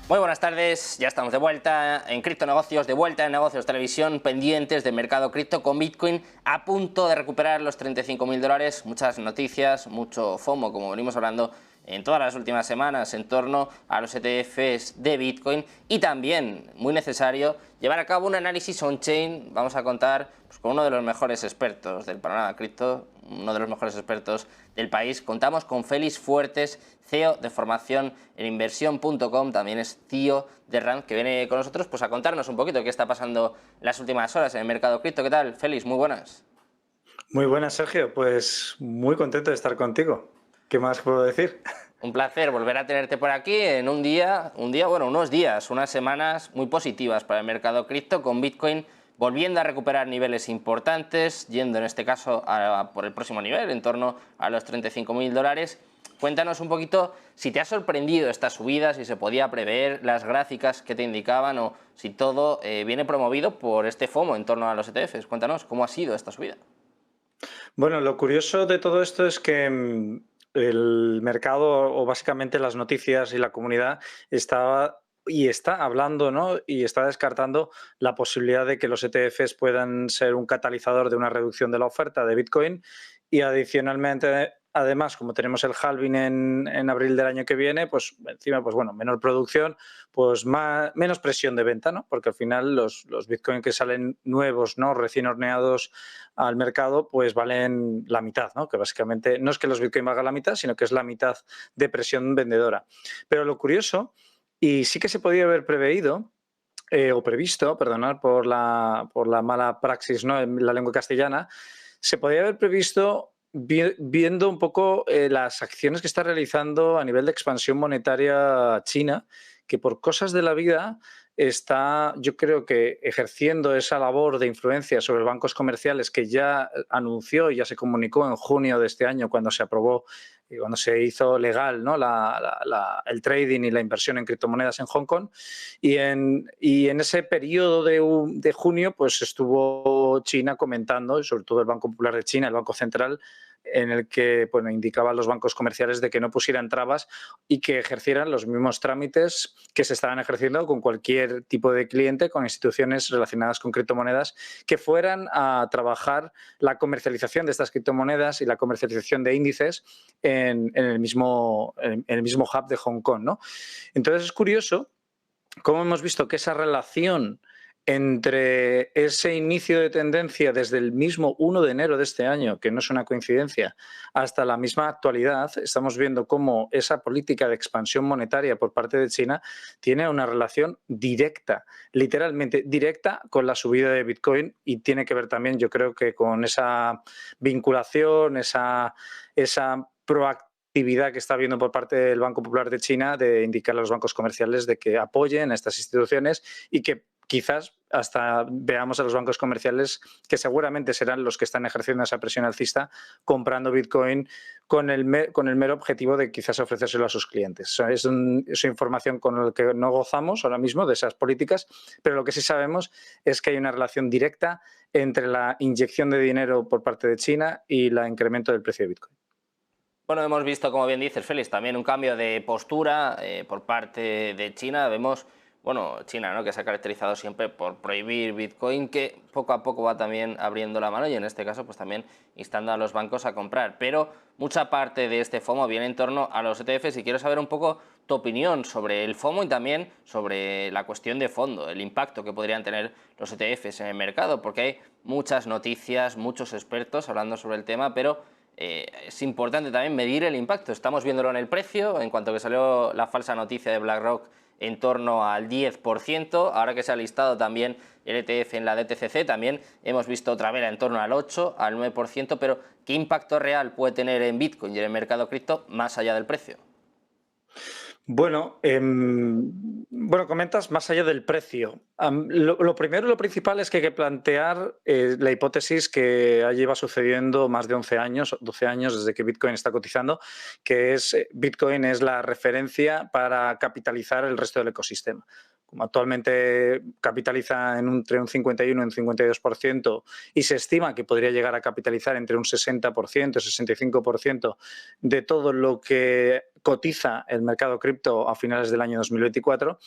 Muy buenas tardes, ya estamos de vuelta en Criptonegocios, de vuelta en Negocios Televisión, pendientes del mercado cripto con Bitcoin a punto de recuperar los $35.000. Muchas noticias, mucho FOMO, como venimos hablando en todas las últimas semanas en torno a los ETFs de Bitcoin, y también muy necesario llevar a cabo un análisis on-chain. Vamos a contar con uno de los mejores expertos del panorama cripto, uno de los mejores expertos del país. Contamos con Félix Fuertes, CEO de formación en inversión.com, también es CEO de Rand, que viene con nosotros a contarnos un poquito qué está pasando las últimas horas en el mercado cripto. ¿Qué tal, Félix? Muy buenas. Muy buenas, Sergio. Pues muy contento de estar contigo. ¿Qué más puedo decir? Un placer volver a tenerte por aquí en unos días, unas semanas muy positivas para el mercado cripto, con Bitcoin volviendo a recuperar niveles importantes, yendo en este caso por el próximo nivel, en torno a los $35.000. Cuéntanos un poquito si te ha sorprendido esta subida, si se podía prever, las gráficas que te indicaban, o si todo viene promovido por este FOMO en torno a los ETFs. Cuéntanos cómo ha sido esta subida. Bueno, lo curioso de todo esto es que el mercado, o básicamente las noticias y la comunidad, estaba y está hablando, ¿no? Y está descartando la posibilidad de que los ETFs puedan ser un catalizador de una reducción de la oferta de Bitcoin y adicionalmente, además, como tenemos el halving en abril del año que viene, pues encima, pues bueno, menor producción, pues menos presión de venta, ¿no? Porque al final los Bitcoin que salen nuevos, ¿no? Recién horneados al mercado, pues valen la mitad, ¿no? Que básicamente no es que los Bitcoin valgan la mitad, sino que es la mitad de presión vendedora. Pero lo curioso, y sí que se podía haber preveído, o previsto, perdonad por la mala praxis, ¿no? En la lengua castellana, se podía haber previsto viendo un poco las acciones que está realizando a nivel de expansión monetaria China, que por cosas de la vida está, yo creo que ejerciendo esa labor de influencia sobre bancos comerciales que ya anunció y ya se comunicó en junio de este año cuando se aprobó y cuando se hizo legal, ¿no? el trading y la inversión en criptomonedas en Hong Kong. Y en ese periodo de junio, pues estuvo China comentando, y sobre todo el Banco Popular de China, el Banco Central, en el que bueno, indicaba a los bancos comerciales de que no pusieran trabas y que ejercieran los mismos trámites que se estaban ejerciendo con cualquier tipo de cliente, con instituciones relacionadas con criptomonedas, que fueran a trabajar la comercialización de estas criptomonedas y la comercialización de índices en el mismo hub de Hong Kong, ¿no? Entonces es curioso cómo hemos visto que esa relación entre ese inicio de tendencia desde el mismo 1 de enero de este año, que no es una coincidencia, hasta la misma actualidad, estamos viendo cómo esa política de expansión monetaria por parte de China tiene una relación directa, literalmente directa, con la subida de Bitcoin y tiene que ver también, yo creo que con esa vinculación, esa proactividad que está habiendo por parte del Banco Popular de China de indicar a los bancos comerciales de que apoyen a estas instituciones y que quizás hasta veamos a los bancos comerciales que seguramente serán los que están ejerciendo esa presión alcista comprando Bitcoin con el mero objetivo de quizás ofrecérselo a sus clientes. Es información con la que no gozamos ahora mismo de esas políticas, pero lo que sí sabemos es que hay una relación directa entre la inyección de dinero por parte de China y el incremento del precio de Bitcoin. Bueno, hemos visto, como bien dices, Félix, también un cambio de postura por parte de China. Vemos, bueno, China, ¿no?, que se ha caracterizado siempre por prohibir Bitcoin, que poco a poco va también abriendo la mano y en este caso pues también instando a los bancos a comprar. Pero mucha parte de este FOMO viene en torno a los ETFs y quiero saber un poco tu opinión sobre el FOMO y también sobre la cuestión de fondo, el impacto que podrían tener los ETFs en el mercado, porque hay muchas noticias, muchos expertos hablando sobre el tema, pero es importante también medir el impacto. Estamos viéndolo en el precio, en cuanto que salió la falsa noticia de BlackRock en torno al 10%, ahora que se ha listado también el ETF en la DTCC, también hemos visto otra vela en torno al 8, al 9%, pero ¿qué impacto real puede tener en Bitcoin y en el mercado cripto más allá del precio? Bueno, comentas más allá del precio. Lo primero, lo principal es que hay que plantear la hipótesis que lleva sucediendo más de 11 años, 12 años desde que Bitcoin está cotizando, que es Bitcoin es la referencia para capitalizar el resto del ecosistema. Como actualmente capitaliza entre un 51 y un 52% y se estima que podría llegar a capitalizar entre un 60%, 65% de todo lo que cotiza el mercado cripto a finales del año 2024,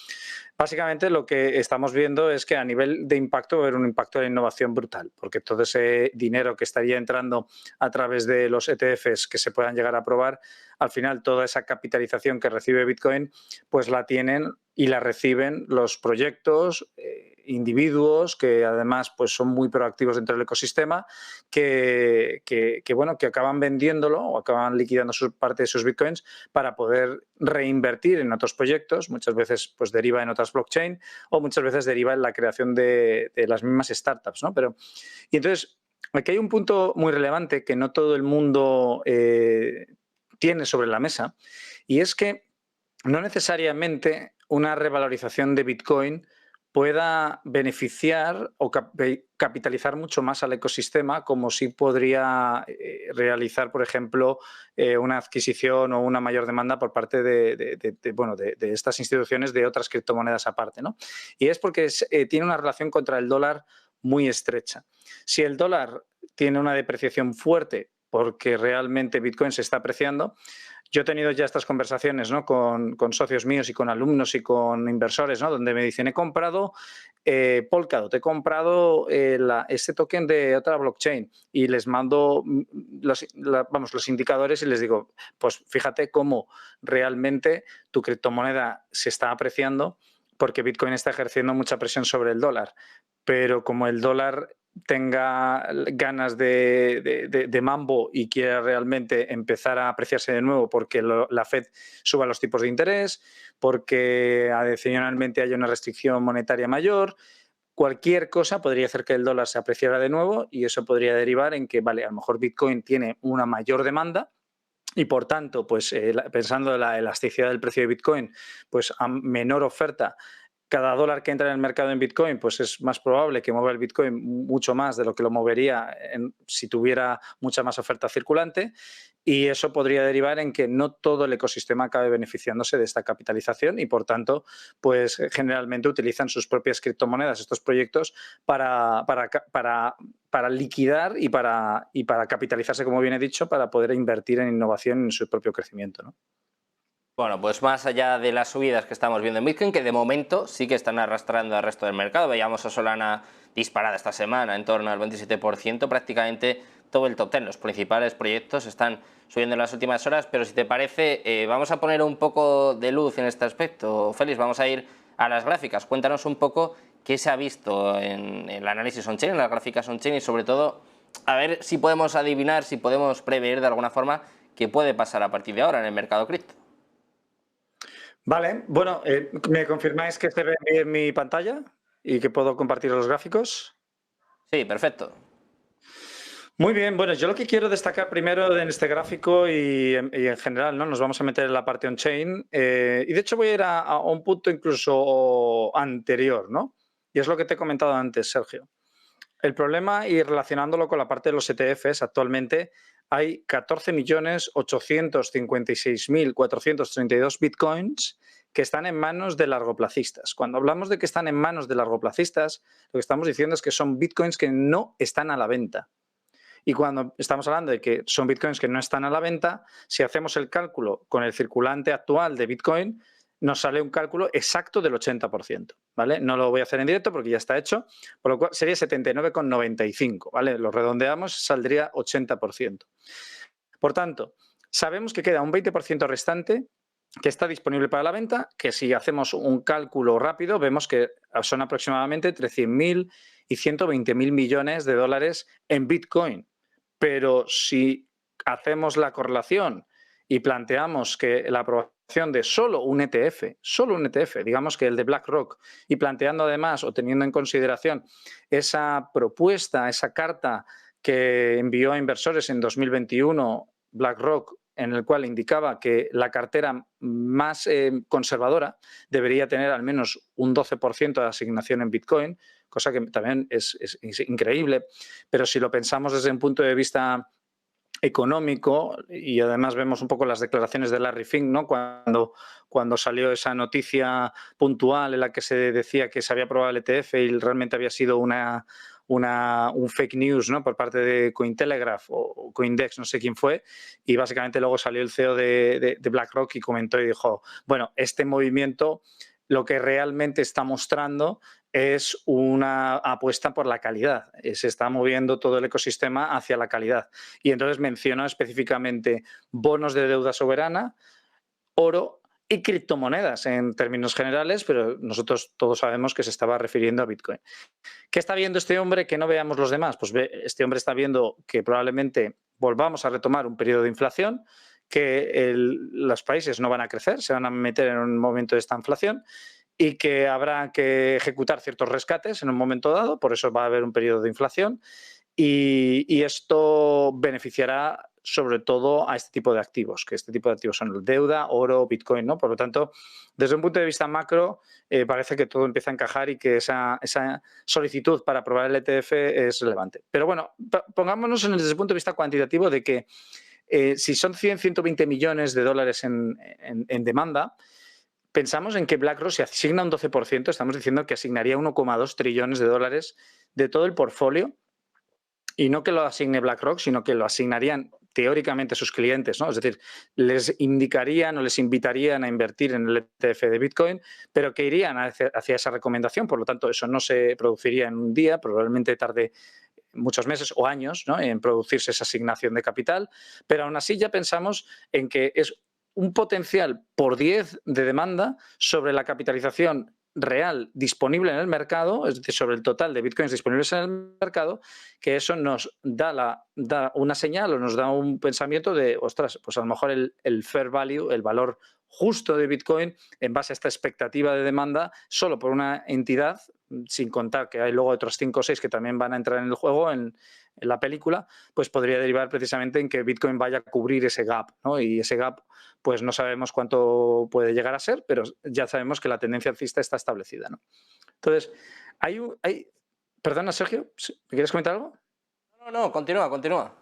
básicamente lo que estamos viendo es que a nivel de impacto va a haber un impacto de innovación brutal, porque todo ese dinero que estaría entrando a través de los ETFs que se puedan llegar a aprobar, al final toda esa capitalización que recibe Bitcoin, pues la tienen y la reciben los proyectos, individuos que además pues son muy proactivos dentro del ecosistema, que acaban vendiéndolo o acaban liquidando parte de sus Bitcoins para poder reinvertir en otros proyectos, muchas veces pues deriva en otras blockchain o muchas veces deriva en la creación de las mismas startups, ¿no? Y entonces, aquí hay un punto muy relevante que no todo el mundo tiene sobre la mesa, y es que no necesariamente una revalorización de Bitcoin pueda beneficiar o capitalizar mucho más al ecosistema como si podría realizar, por ejemplo, una adquisición o una mayor demanda por parte de estas instituciones de otras criptomonedas aparte, ¿no? Y es porque tiene una relación contra el dólar muy estrecha. Si el dólar tiene una depreciación fuerte, porque realmente Bitcoin se está apreciando. Yo he tenido ya estas conversaciones, ¿no?, con socios míos y con alumnos y con inversores, ¿no?, donde me dicen, he comprado Polkadot, he comprado este token de otra blockchain y les mando los indicadores y les digo, pues fíjate cómo realmente tu criptomoneda se está apreciando porque Bitcoin está ejerciendo mucha presión sobre el dólar. Pero como el dólar tenga ganas de mambo y quiera realmente empezar a apreciarse de nuevo porque la Fed suba los tipos de interés, porque adicionalmente haya una restricción monetaria mayor, cualquier cosa podría hacer que el dólar se apreciara de nuevo y eso podría derivar en que, vale, a lo mejor Bitcoin tiene una mayor demanda y por tanto, pues pensando en la elasticidad del precio de Bitcoin, pues a menor oferta, cada dólar que entra en el mercado en Bitcoin, pues es más probable que mueva el Bitcoin mucho más de lo que lo movería si tuviera mucha más oferta circulante, y eso podría derivar en que no todo el ecosistema acabe beneficiándose de esta capitalización y, por tanto, pues generalmente utilizan sus propias criptomonedas, estos proyectos, para liquidar y para capitalizarse, como bien he dicho, para poder invertir en innovación y en su propio crecimiento, ¿no? Bueno, pues más allá de las subidas que estamos viendo en Bitcoin, que de momento sí que están arrastrando al resto del mercado, veíamos a Solana disparada esta semana en torno al 27%, prácticamente todo el top 10, los principales proyectos están subiendo en las últimas horas, pero si te parece, vamos a poner un poco de luz en este aspecto. Félix, vamos a ir a las gráficas. Cuéntanos un poco qué se ha visto en el análisis on-chain, en las gráficas on-chain y sobre todo, a ver si podemos adivinar, si podemos prever de alguna forma qué puede pasar a partir de ahora en el mercado cripto. Vale, bueno, ¿me confirmáis que se ve bien mi pantalla y que puedo compartir los gráficos? Sí, perfecto. Muy bien, bueno, yo lo que quiero destacar primero en este gráfico y en general, ¿no? Nos vamos a meter en la parte on-chain y de hecho voy a ir a un punto incluso anterior, ¿no? Y es lo que te he comentado antes, Sergio. El problema, y relacionándolo con la parte de los ETFs, actualmente hay 14.856.432 bitcoins que están en manos de largoplacistas. Cuando hablamos de que están en manos de largoplacistas, lo que estamos diciendo es que son bitcoins que no están a la venta. Y cuando estamos hablando de que son bitcoins que no están a la venta, si hacemos el cálculo con el circulante actual de Bitcoin, nos sale un cálculo exacto del 80%, ¿vale? No lo voy a hacer en directo porque ya está hecho, por lo cual sería 79,95, ¿vale? Lo redondeamos, saldría 80%. Por tanto, sabemos que queda un 20% restante que está disponible para la venta, que si hacemos un cálculo rápido, vemos que son aproximadamente entre 100.000 y 120.000 millones de dólares en Bitcoin. Pero si hacemos la correlación y planteamos que la aprobación de solo un ETF, digamos que el de BlackRock, y planteando además o teniendo en consideración esa propuesta, esa carta que envió a inversores en 2021 BlackRock, en el cual indicaba que la cartera más conservadora debería tener al menos un 12% de asignación en Bitcoin, cosa que también es increíble, pero si lo pensamos desde un punto de vista económico, y además vemos un poco las declaraciones de Larry Fink, ¿no? Cuando salió esa noticia puntual en la que se decía que se había aprobado el ETF y realmente había sido un fake news, ¿no?, por parte de Cointelegraph o Coindex, no sé quién fue, y básicamente luego salió el CEO de BlackRock y comentó y dijo, bueno, este movimiento lo que realmente está mostrando es una apuesta por la calidad. Se está moviendo todo el ecosistema hacia la calidad. Y entonces mencionó específicamente bonos de deuda soberana, oro y criptomonedas en términos generales, pero nosotros todos sabemos que se estaba refiriendo a Bitcoin. ¿Qué está viendo este hombre que no veamos los demás? Pues este hombre está viendo que probablemente volvamos a retomar un periodo de inflación, que los países no van a crecer, se van a meter en un momento de esta inflación y que habrá que ejecutar ciertos rescates en un momento dado, por eso va a haber un periodo de inflación y esto beneficiará sobre todo a este tipo de activos, que este tipo de activos son deuda, oro, Bitcoin, ¿no? Por lo tanto, desde un punto de vista macro, parece que todo empieza a encajar y que esa solicitud para aprobar el ETF es relevante. Pero bueno, pongámonos desde el punto de vista cuantitativo de que si son 120 millones de dólares en demanda, pensamos en que BlackRock, si asigna un 12%, estamos diciendo que asignaría 1,2 trillones de dólares de todo el portfolio, y no que lo asigne BlackRock, sino que lo asignarían teóricamente sus clientes, ¿no? Es decir, les indicarían o les invitarían a invertir en el ETF de Bitcoin, pero que irían hacia esa recomendación. Por lo tanto, eso no se produciría en un día, probablemente tarde muchos meses o años, ¿no?, en producirse esa asignación de capital, pero aún así ya pensamos en que es un potencial por 10 de demanda sobre la capitalización real disponible en el mercado, es decir, sobre el total de bitcoins disponibles en el mercado, que eso nos da una señal o nos da un pensamiento de, ostras, pues a lo mejor el fair value, el valor justo de Bitcoin en base a esta expectativa de demanda solo por una entidad, sin contar que hay luego otros 5 o 6 que también van a entrar en el juego, en la película, pues podría derivar precisamente en que Bitcoin vaya a cubrir ese gap, ¿no? Y ese gap, pues no sabemos cuánto puede llegar a ser, pero ya sabemos que la tendencia alcista está establecida, ¿no? Entonces, Perdona, Sergio, ¿me quieres comentar algo? No, continúa.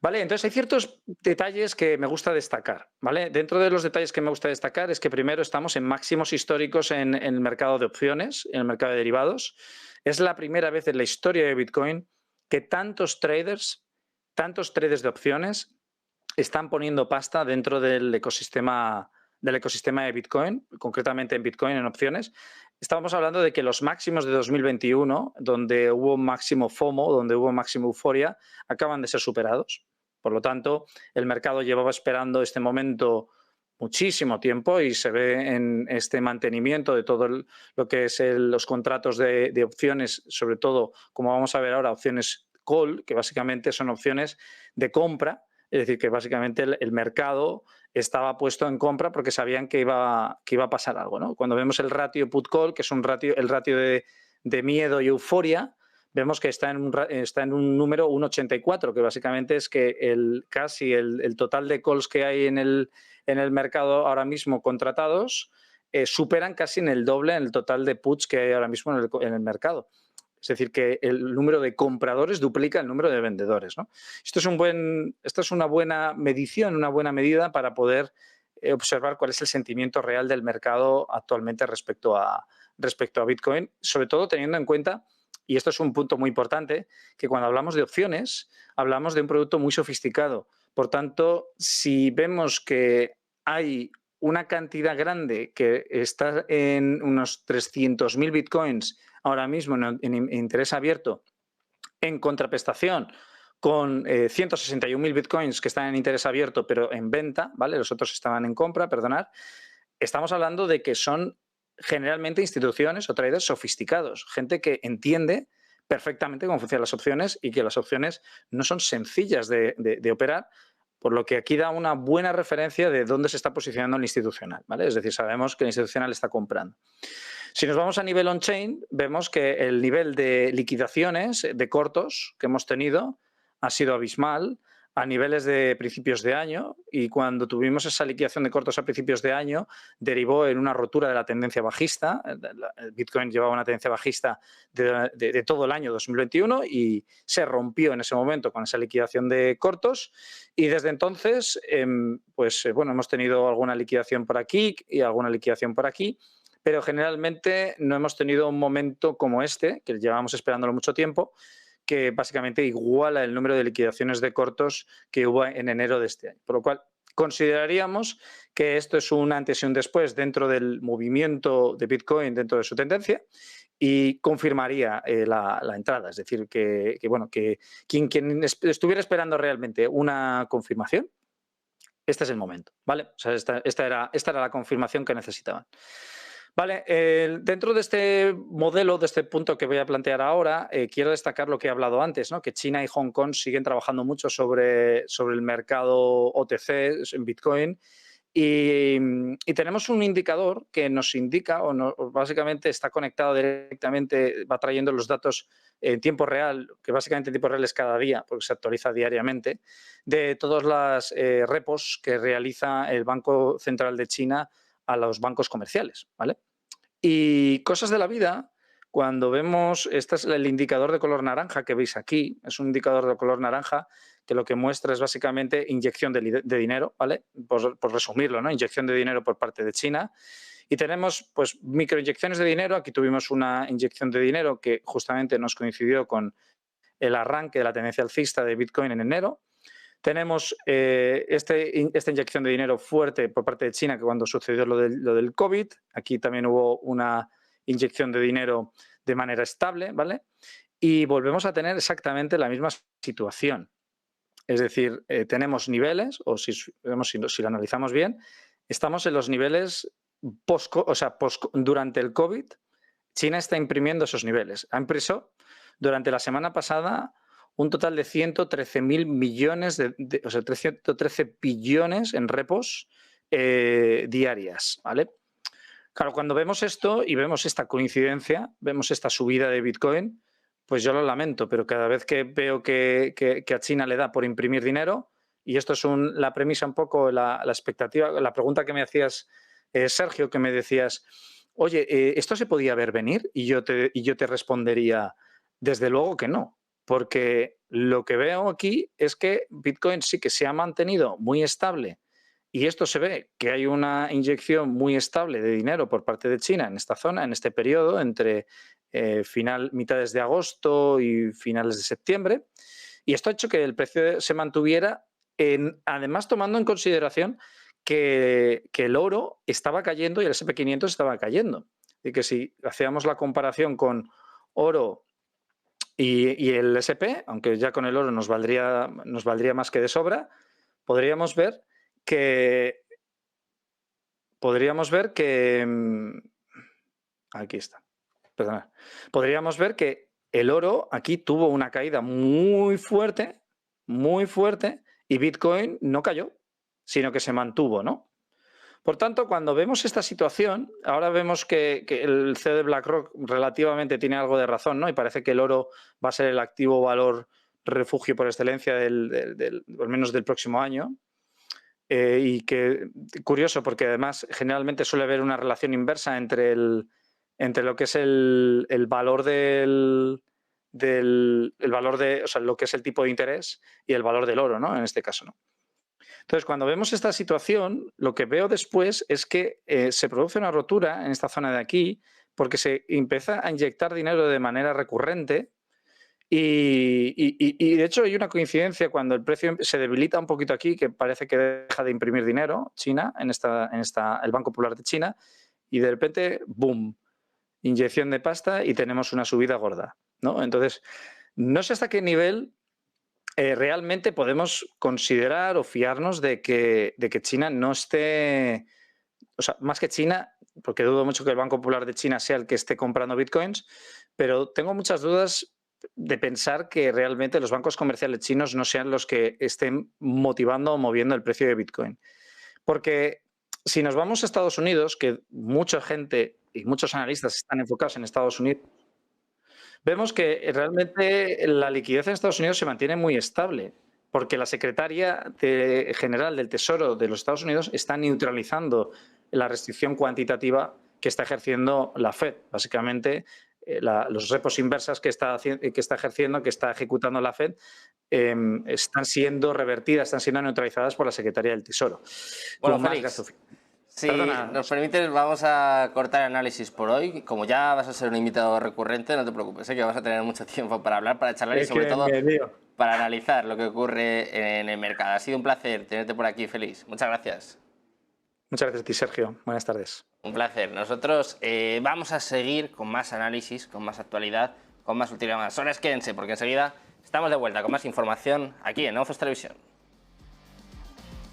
Vale, entonces hay ciertos detalles que me gusta destacar, ¿vale? Dentro de los detalles que me gusta destacar es que primero estamos en máximos históricos en el mercado de opciones, en el mercado de derivados. Es la primera vez en la historia de Bitcoin que tantos traders de opciones están poniendo pasta dentro del ecosistema de Bitcoin, concretamente en Bitcoin, en opciones. Estábamos hablando de que los máximos de 2021, donde hubo máximo FOMO, donde hubo máximo euforia, acaban de ser superados. Por lo tanto, el mercado llevaba esperando este momento muchísimo tiempo y se ve en este mantenimiento de todo lo que es los contratos de opciones, sobre todo, como vamos a ver ahora, opciones call, que básicamente son opciones de compra. Es decir, que básicamente el mercado estaba puesto en compra porque sabían que iba a pasar algo, ¿no? Cuando vemos el ratio put-call, que es el ratio de miedo y euforia, vemos que está en un número 1,84, que básicamente es que casi el total de calls que hay en el mercado ahora mismo contratados superan casi en el doble en el total de puts que hay ahora mismo en el mercado. Es decir, que el número de compradores duplica el número de vendedores, ¿no? Esto es una buena medición, una buena medida para poder observar cuál es el sentimiento real del mercado actualmente respecto a Bitcoin, sobre todo teniendo en cuenta, y esto es un punto muy importante, que cuando hablamos de opciones, hablamos de un producto muy sofisticado. Por tanto, si vemos que hay una cantidad grande que está en unos 300.000 bitcoins ahora mismo en interés abierto, en contraprestación con 161.000 bitcoins que están en interés abierto pero en venta, ¿vale? Los otros estaban en compra, perdonad. Estamos hablando de que son generalmente instituciones o traders sofisticados, gente que entiende perfectamente cómo funcionan las opciones y que las opciones no son sencillas de operar, por lo que aquí da una buena referencia de dónde se está posicionando el institucional, ¿vale? Es decir, sabemos que el institucional está comprando. Si nos vamos a nivel on-chain, vemos que el nivel de liquidaciones de cortos que hemos tenido ha sido abismal a niveles de principios de año, y cuando tuvimos esa liquidación de cortos a principios de año derivó en una rotura de la tendencia bajista. El Bitcoin llevaba una tendencia bajista de todo el año 2021 y se rompió en ese momento con esa liquidación de cortos, y desde entonces bueno, hemos tenido alguna liquidación por aquí y alguna liquidación por aquí, pero generalmente no hemos tenido un momento como este, que llevamos esperándolo mucho tiempo, que básicamente iguala el número de liquidaciones de cortos que hubo en enero de este año. Por lo cual, consideraríamos que esto es un antes y un después dentro del movimiento de Bitcoin, dentro de su tendencia, y confirmaría la entrada. Es decir, que quien estuviera esperando realmente una confirmación, este es el momento, ¿vale? O sea, esta era la confirmación que necesitaban. Vale, dentro de este modelo, de este punto que voy a plantear ahora, quiero destacar lo que he hablado antes, ¿no? Que China y Hong Kong siguen trabajando mucho sobre el mercado OTC en Bitcoin, y tenemos un indicador que nos indica, básicamente está conectado directamente, va trayendo los datos en tiempo real, que básicamente en tiempo real es cada día, porque se actualiza diariamente, de todas las repos que realiza el Banco Central de China a los bancos comerciales, ¿vale? Y cosas de la vida, cuando vemos, este es el indicador de color naranja que veis aquí, es un indicador de color naranja que lo que muestra es básicamente inyección de dinero, ¿vale? Por resumirlo, ¿no? Inyección de dinero por parte de China. Y tenemos, pues, microinyecciones de dinero. Aquí tuvimos una inyección de dinero que justamente nos coincidió con el arranque de la tendencia alcista de Bitcoin en enero. Tenemos esta inyección de dinero fuerte por parte de China, que cuando sucedió lo del COVID, aquí también hubo una inyección de dinero de manera estable, ¿vale? Y volvemos a tener exactamente la misma situación. Es decir, tenemos niveles, o si lo analizamos bien, estamos en los niveles durante el COVID. China está imprimiendo esos niveles. Ha impreso durante la semana pasada un total de 113.000 millones, o sea, 313 billones en repos diarias, ¿vale? Claro, cuando vemos esto y vemos esta coincidencia, vemos esta subida de Bitcoin, pues yo lo lamento, pero cada vez que veo que a China le da por imprimir dinero, y esto es la premisa un poco, la expectativa, la pregunta que me hacías, Sergio, que me decías, oye, ¿esto se podía ver venir? Y yo te respondería, desde luego que no, porque lo que veo aquí es que Bitcoin sí que se ha mantenido muy estable, y esto se ve que hay una inyección muy estable de dinero por parte de China en esta zona, en este periodo, entre mitades de agosto y finales de septiembre. Y esto ha hecho que el precio se mantuviera, además tomando en consideración que el oro estaba cayendo y el S&P 500 estaba cayendo. Y que si hacíamos la comparación con oro y el S&P, aunque ya con el oro nos valdría más que de sobra, podríamos ver que aquí está. Perdona. Podríamos ver que el oro aquí tuvo una caída muy fuerte, y Bitcoin no cayó, sino que se mantuvo, ¿no? Por tanto, cuando vemos esta situación, ahora vemos que el CEO de BlackRock relativamente tiene algo de razón, ¿no? Y parece que el oro va a ser el activo valor refugio por excelencia al menos del próximo año. Y que, curioso, porque además generalmente suele haber una relación inversa entre lo que es el valor el valor o sea, lo que es el tipo de interés y el valor del oro, ¿no? En este caso, ¿no? Entonces, cuando vemos esta situación, lo que veo después es que se produce una rotura en esta zona de aquí porque se empieza a inyectar dinero de manera recurrente. Y de hecho hay una coincidencia cuando el precio se debilita un poquito aquí, que parece que deja de imprimir dinero China, el Banco Popular de China, y de repente, ¡boom!, inyección de pasta y tenemos una subida gorda, ¿no? Entonces, no sé hasta qué nivel realmente podemos considerar o fiarnos de que China no esté, o sea, más que China, porque dudo mucho que el Banco Popular de China sea el que esté comprando bitcoins, pero tengo muchas dudas de pensar que realmente los bancos comerciales chinos no sean los que estén motivando o moviendo el precio de Bitcoin. Porque si nos vamos a Estados Unidos, que mucha gente y muchos analistas están enfocados en Estados Unidos, vemos que realmente la liquidez en Estados Unidos se mantiene muy estable, porque la secretaria general del Tesoro de los Estados Unidos está neutralizando la restricción cuantitativa que está ejerciendo la Fed. Básicamente, los repos inversas que está ejerciendo, que está ejecutando la Fed, están siendo revertidas, están siendo neutralizadas por la Secretaría del Tesoro. Bueno, Félix, si nos permites, vamos a cortar el análisis por hoy. Como ya vas a ser un invitado recurrente, no te preocupes, que vas a tener mucho tiempo para hablar, para charlar y sobre todo para analizar lo que ocurre en el mercado. Ha sido un placer tenerte por aquí, Félix. Muchas gracias. Muchas gracias a ti, Sergio. Buenas tardes. Un placer. Nosotros vamos a seguir con más análisis, con más actualidad, con más últimas horas. Quédense, porque enseguida estamos de vuelta con más información aquí en Negocios Televisión.